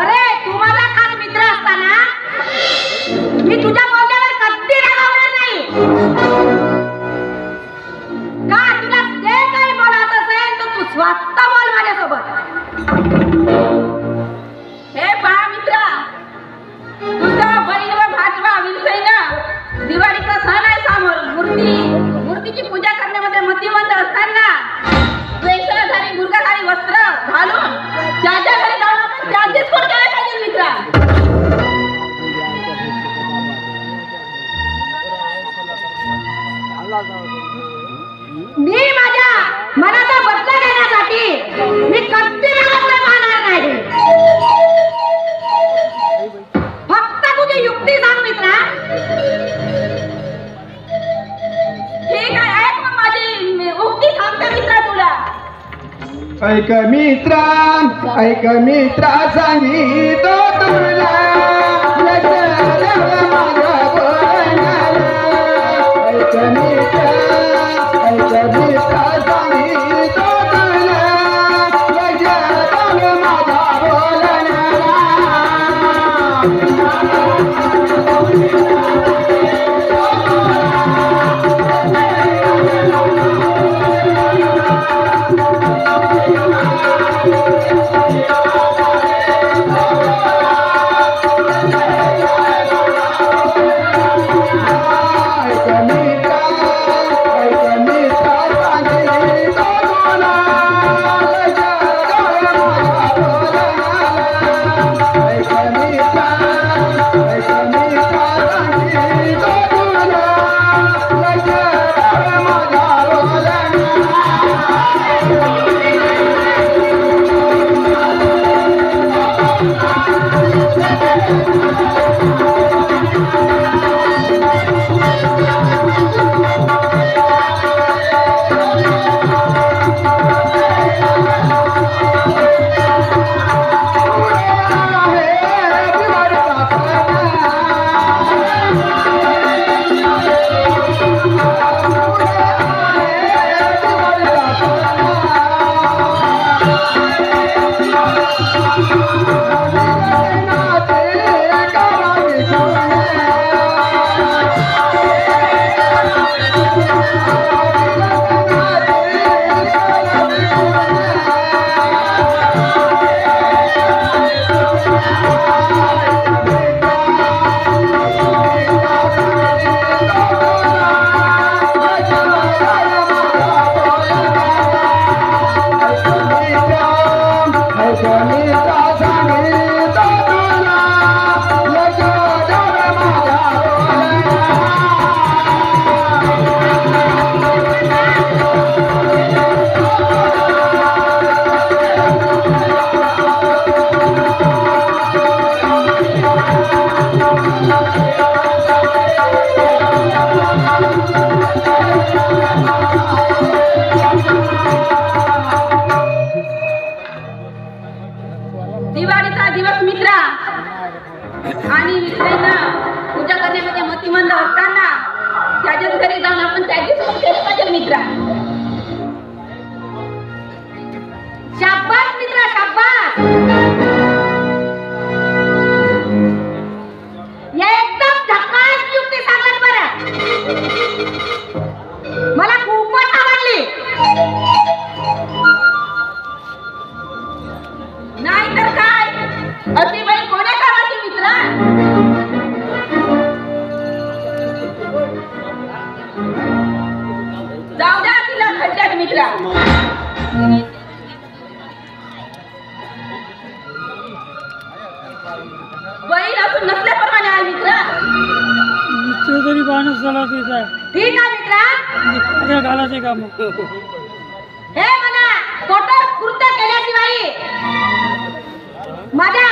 अरे तू माझा खास मित्र असताना मी तुझ्या बोलण्यावर कधी रागवणार नाही का? तुला जे काही बोलायचं असेल तर तू स्वतः बोल माझ्यासोबत. हे पहा मित्रा, तुझा बहीण व भाजवा विलसईना दिवाळीचा सण आहे समोर. मूर्तीची पूजा करण्यामध्ये मतिमंद असताना वेशधारी मुर्गाधारी वस्त्र घालून ज्याच्या घरी जाऊन आपण त्याचीच कोण करायला पाहिजे मित्रा. मी माझ्या मनाचा बदला घेण्यासाठी मी कधी पाहणार नाही. फक्त तुझी युक्ती सांग मित्रा. ठीक आहे, ऐक मग माझी युक्ती सांगते मित्रा तुला. ऐक मित्रा सांगितो तुला दिवाळीचा दिवस मित्रा आणि विषयना पूजा करण्यामध्ये मतिमंद असताना त्याच्याच घरी जाऊन आपण त्याचीच सोय केली पाहिजे मित्रा. शाबास मित्रा, शाबास. एकदम झकास युक्ती सांगत बरं. मला खूपच आवडली. नाही तर काय, अति बाई कोण्या कामाची मित्रा. जाऊ द्या तिला खड्ड्यात मित्रा. बहीण असून नसल्याप्रमाणे आहे मित्रा. तरी माणूस झाला तिचा. ठीक आहे मित्रा, घालायचे काम. हे मला कठोर कृत्य केल्याशिवाय माझ्या